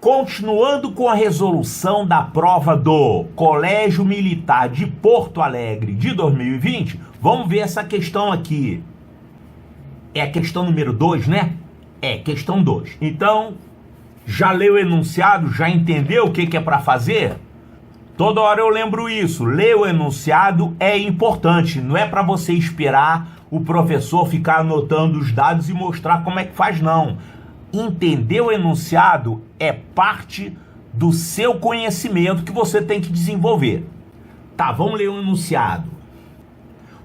Continuando com a resolução da prova do Colégio Militar de Porto Alegre de 2020, vamos ver essa questão aqui. É a questão número 2, né? É, questão 2. Então, já leu o enunciado? Já entendeu o que é para fazer? Toda hora eu lembro isso. Ler o enunciado é importante. Não é para você esperar o professor ficar anotando os dados e mostrar como é que faz, não. Entender o enunciado é parte do seu conhecimento que você tem que desenvolver. Tá, vamos ler o enunciado.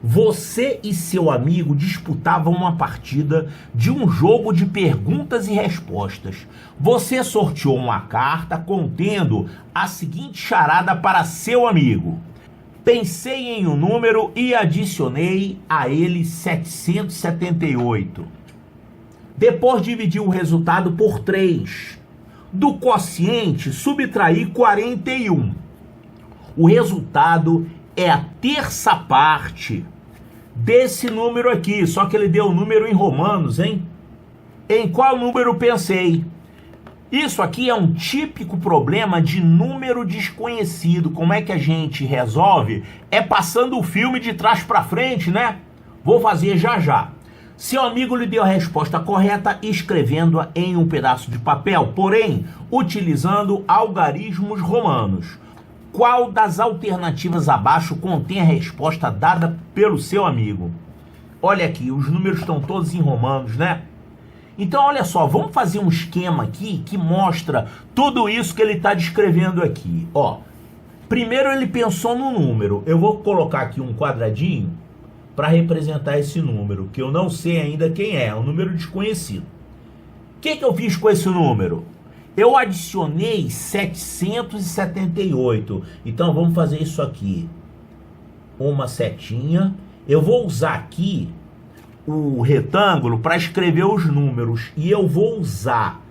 Você e seu amigo disputavam uma partida de um jogo de perguntas e respostas. Você sorteou uma carta contendo a seguinte charada para seu amigo. Pensei em um número e adicionei a ele 778. Depois dividi o resultado por 3. Do quociente, subtraí 41. O resultado é a terça parte desse número aqui, só que ele deu o número em romanos, hein? Em qual número pensei? Isso aqui é um típico problema de número desconhecido. Como é que a gente resolve? É passando o filme de trás para frente, né? Vou fazer já já. Seu amigo lhe deu a resposta correta escrevendo-a em um pedaço de papel, porém, utilizando algarismos romanos. Qual das alternativas abaixo contém a resposta dada pelo seu amigo? Olha aqui, os números estão todos em romanos, né? Então, olha só, vamos fazer um esquema aqui que mostra tudo isso que ele está descrevendo aqui. Ó, primeiro ele pensou no número. Eu vou colocar aqui um quadradinho para representar esse número, que eu não sei ainda quem é um número desconhecido. O que eu fiz com esse número? Eu adicionei 778. Então vamos fazer isso aqui. Uma setinha. Eu vou usar aqui o retângulo para escrever os números. E eu vou usar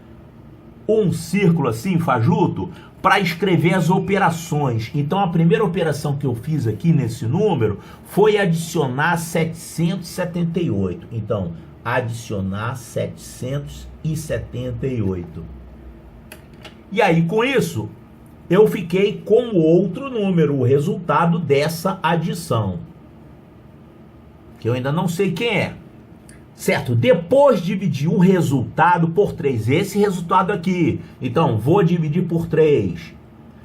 um círculo assim, fajuto, para escrever as operações. Então a primeira operação que eu fiz aqui nesse número foi adicionar 778. Então, adicionar 778. E aí, com isso, eu fiquei com o outro número, o resultado dessa adição, que eu ainda não sei quem é. Certo? Depois dividir o resultado por 3. Esse resultado aqui. Então, vou dividir por 3.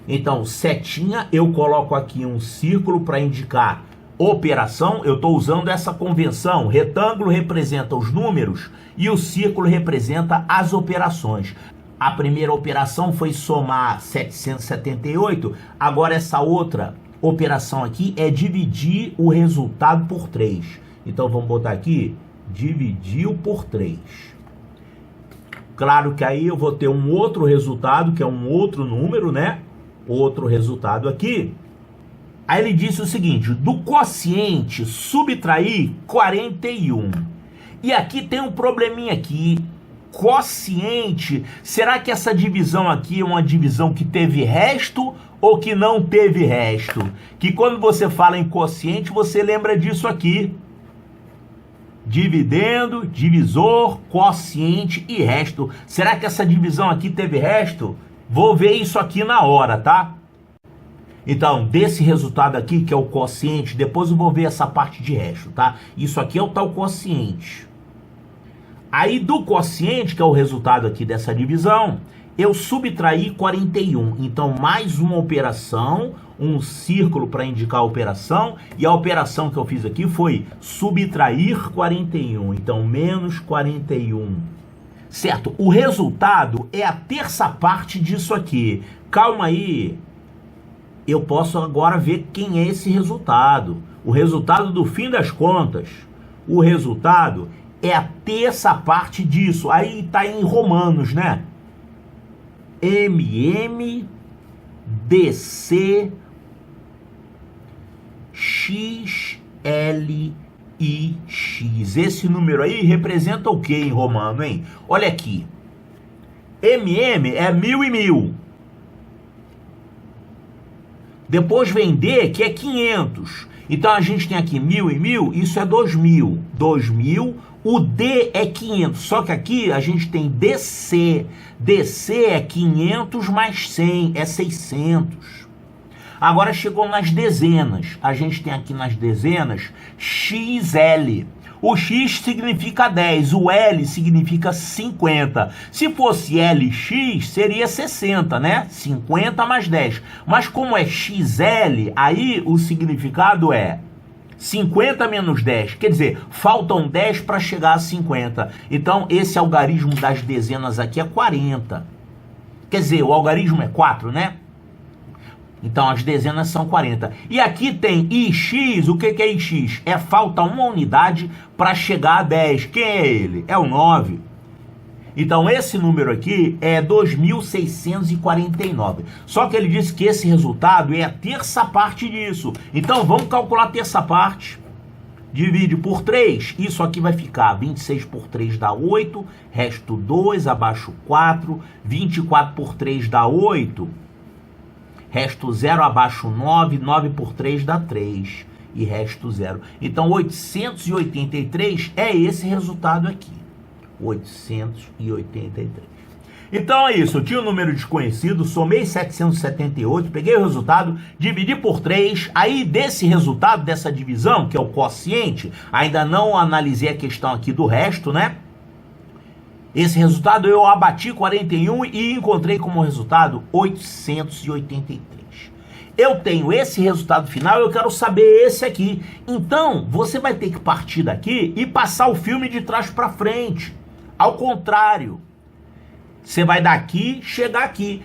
Então, setinha, eu coloco aqui um círculo para indicar operação. Eu estou usando essa convenção. Retângulo representa os números e o círculo representa as operações. A primeira operação foi somar 778. Agora, essa outra operação aqui é dividir o resultado por 3. Então, vamos botar aqui. Dividiu por 3. Claro que aí eu vou ter um outro resultado, que é um outro número, né? Outro resultado aqui. Aí ele disse o seguinte: do quociente subtrair 41. E aqui tem um probleminha aqui. Quociente, será que essa divisão aqui é uma divisão que teve resto ou que não teve resto? Que quando você fala em quociente, você lembra disso aqui. Dividendo, divisor, quociente e resto. Será que essa divisão aqui teve resto? Vou ver isso aqui na hora, tá? Então, desse resultado aqui, que é o quociente, depois eu vou ver essa parte de resto, tá? Isso aqui é o tal quociente. Aí, do quociente, que é o resultado aqui dessa divisão, eu subtraí 41. Então, mais uma operação, um círculo para indicar a operação, e a operação que eu fiz aqui foi subtrair 41. Então, menos 41. Certo? O resultado é a terça parte disso aqui. Calma aí. Eu posso agora ver quem é esse resultado. O resultado do fim das contas. O resultado é a terça parte disso. Aí está em romanos, né? MMDC XLIX. Esse número aí representa o que em romano, hein? Olha aqui. MM é 1000 e 1000. Depois vem D, que é 500. Então a gente tem aqui 1000 e 1000, isso é 2000. 2000, O D é 500, só que aqui a gente tem DC. DC é 500 mais 100, é 600. Agora chegou nas dezenas. A gente tem aqui nas dezenas XL. O X significa 10, o L significa 50. Se fosse LX, seria 60, né? 50 mais 10. Mas como é XL, aí o significado é 50 menos 10. Quer dizer, faltam 10 para chegar a 50. Então, esse algarismo das dezenas aqui é 40. Quer dizer, o algarismo é 4, né? Então, as dezenas são 40. E aqui tem IX. O que é IX? É falta uma unidade para chegar a 10. Quem é ele? É o 9. Então, esse número aqui é 2.649. Só que ele disse que esse resultado é a terça parte disso. Então, vamos calcular a terça parte. Divide por 3. Isso aqui vai ficar 26 por 3 dá 8. Resto 2, abaixo 4. 24 por 3 dá 8. Resto 0, abaixo 9, 9 por 3 dá 3, e resto 0. Então, 883 é esse resultado aqui, 883. Então é isso, eu tinha um número desconhecido, somei 778, peguei o resultado, dividi por 3, aí desse resultado, dessa divisão, que é o quociente, ainda não analisei a questão aqui do resto, né? Esse resultado eu abati 41 e encontrei como resultado 883. Eu tenho esse resultado final, eu quero saber esse aqui. Então, você vai ter que partir daqui e passar o filme de trás para frente. Ao contrário, você vai daqui, chegar aqui.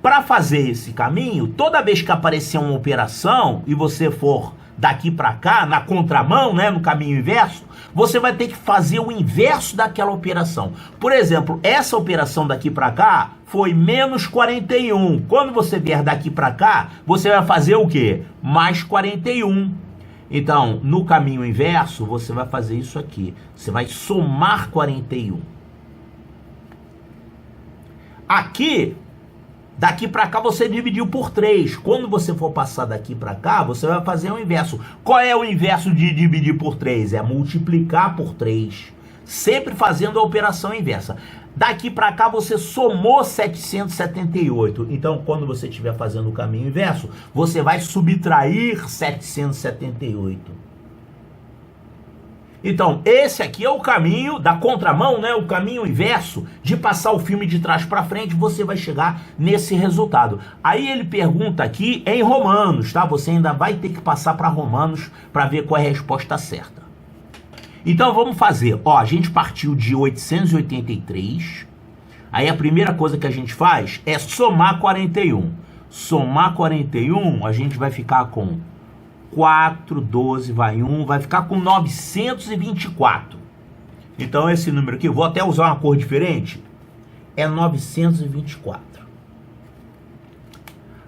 Para fazer esse caminho, toda vez que aparecer uma operação e você for daqui para cá, na contramão, né, no caminho inverso, você vai ter que fazer o inverso daquela operação. Por exemplo, essa operação daqui para cá foi menos 41. Quando você vier daqui para cá, você vai fazer o quê? Mais 41. Então, no caminho inverso, você vai fazer isso aqui. Você vai somar 41. Aqui, daqui para cá você dividiu por 3. Quando você for passar daqui para cá, você vai fazer o inverso. Qual é o inverso de dividir por 3? É multiplicar por 3. Sempre fazendo a operação inversa. Daqui para cá você somou 778. Então, quando você estiver fazendo o caminho inverso, você vai subtrair 778. Então, esse aqui é o caminho da contramão, né? O caminho inverso de passar o filme de trás para frente, você vai chegar nesse resultado. Aí ele pergunta aqui em Romanos, tá? Você ainda vai ter que passar para Romanos para ver qual é a resposta certa. Então, vamos fazer. Ó, a gente partiu de 883. Aí a primeira coisa que a gente faz é somar 41. Somar 41, a gente vai ficar com 4, 12, vai 1, vai ficar com 924. Então esse número aqui, eu vou até usar uma cor diferente, é 924.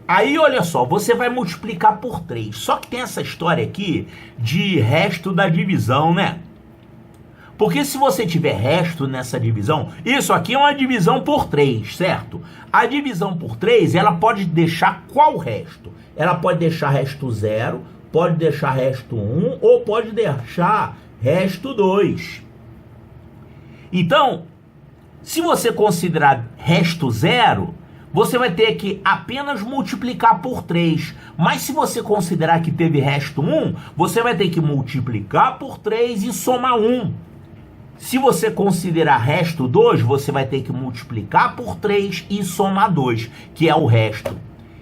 Aí olha só, você vai multiplicar por 3, só que tem essa história aqui de resto da divisão, né? Porque se você tiver resto nessa divisão, isso aqui é uma divisão por 3, certo? A divisão por 3, ela pode deixar qual resto? Ela pode deixar resto 0, pode deixar resto 1 ou pode deixar resto 2. Então, se você considerar resto 0, você vai ter que apenas multiplicar por 3. Mas se você considerar que teve resto 1, você vai ter que multiplicar por 3 e somar 1. Se você considerar resto 2, você vai ter que multiplicar por 3 e somar 2, que é o resto.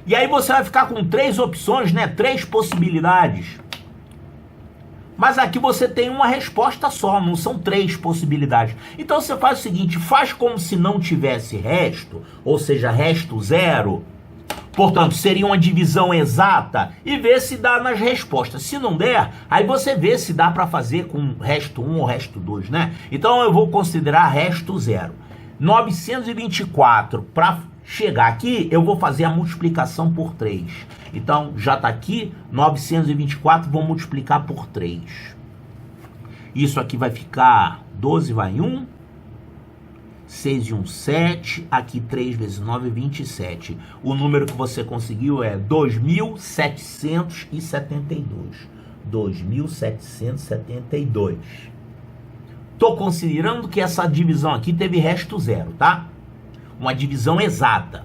E aí você vai ficar com 3 opções, né? 3 possibilidades. Mas aqui você tem uma resposta só, não são 3 possibilidades. Então você faz o seguinte, faz como se não tivesse resto, ou seja, resto 0. Portanto, seria uma divisão exata e vê se dá nas respostas. Se não der, aí você vê se dá para fazer com resto 1 ou resto 2, né? Então eu vou considerar resto 0. 924 para chegar aqui, eu vou fazer a multiplicação por 3. Então, já está aqui, 924, vou multiplicar por 3. Isso aqui vai ficar 12, vai 1. 6 e 1, 7. Aqui 3 vezes 9, 27. O número que você conseguiu é 2.772. 2.772. Estou considerando que essa divisão aqui teve resto zero, tá? Uma divisão exata.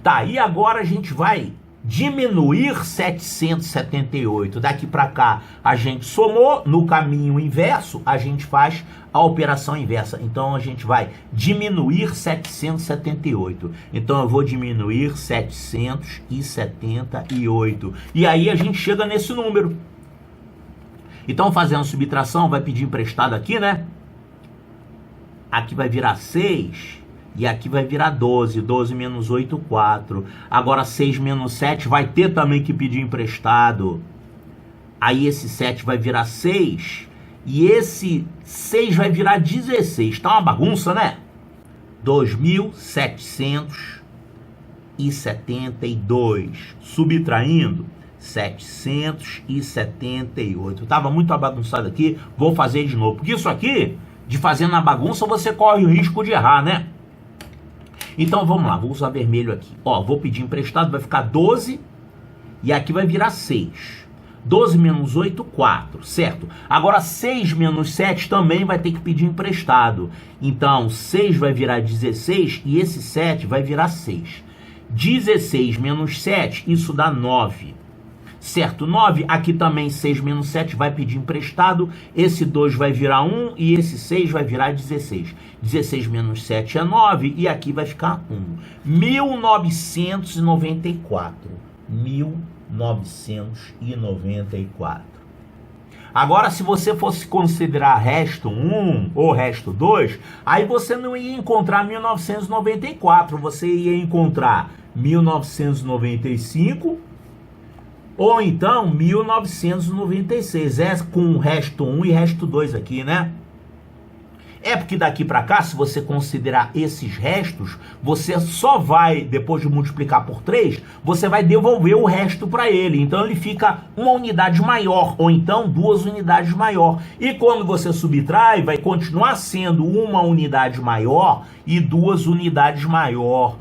Tá, e agora a gente vai diminuir 778. Daqui para cá a gente somou, no caminho inverso a gente faz a operação inversa. Então a gente vai diminuir 778. Então eu vou diminuir 778. E aí a gente chega nesse número. Então fazendo subtração, vai pedir emprestado aqui, né? Aqui vai virar 6. E aqui vai virar 12. 12 menos 8, 4. Agora 6 menos 7 vai ter também que pedir emprestado. Aí esse 7 vai virar 6. E esse 6 vai virar 16. Tá uma bagunça, né? 2.772. Subtraindo 778. Tava muito bagunçado aqui. Vou fazer de novo. Porque isso aqui, de fazer na bagunça, você corre o risco de errar, né? Então vamos lá, vou usar vermelho aqui. Ó, vou pedir emprestado, vai ficar 12. E aqui vai virar 6. 12 menos 8, 4, certo? Agora 6 menos 7 também vai ter que pedir emprestado. Então 6 vai virar 16 e esse 7 vai virar 6. 16 menos 7, isso dá 9. Certo, 9, aqui também 6 menos 7 vai pedir emprestado, esse 2 vai virar 1 e esse 6 vai virar 16. 16 menos 7 é 9 e aqui vai ficar 1. 1994. 1994. Agora, se você fosse considerar resto 1 ou resto 2, aí você não ia encontrar 1994, você ia encontrar 1995 ou então 1996, com resto 1 e resto 2 aqui, né? É porque daqui para cá, se você considerar esses restos, você só vai, depois de multiplicar por 3, você vai devolver o resto para ele. Então ele fica uma unidade maior, ou então 2 unidades maior. E quando você subtrai, vai continuar sendo uma unidade maior e 2 unidades maior.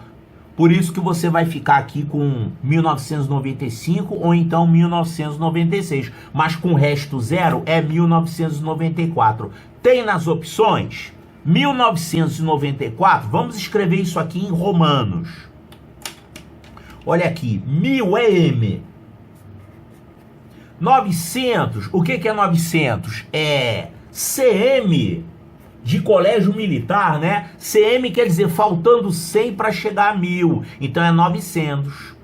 Por isso que você vai ficar aqui com 1995 ou então 1996. Mas com resto zero é 1994. Tem nas opções 1994. Vamos escrever isso aqui em romanos. Olha aqui, 1000 é M. 900, o que é 900? É CM de colégio militar, né? CM quer dizer faltando 100 para chegar a 1000. Então é 900.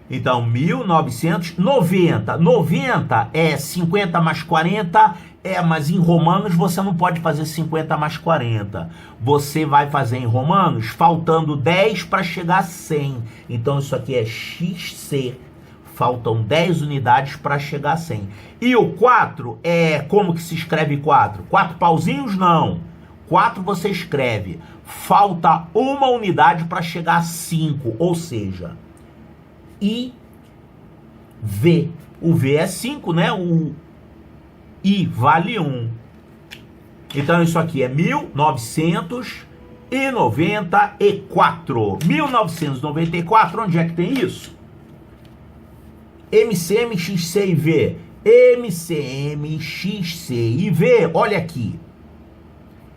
Então 1990. 90 é 50 mais 40. Mas em romanos você não pode fazer 50 mais 40. Você vai fazer em romanos faltando 10 para chegar a 100. Então isso aqui é XC. Faltam 10 unidades para chegar a 100. E o 4 é... Como que se escreve 4? 4 pauzinhos? Não. 4 você escreve. Falta uma unidade para chegar a 5. Ou seja, IV. O V é 5, né? O I vale 1. Então isso aqui é 1994. 1994, onde é que tem isso? MCM, XC e V. MCM, XC e V. Olha aqui.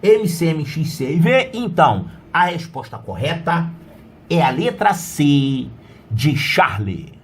MCM, XC e V. Então, a resposta correta é a letra C de Charlie.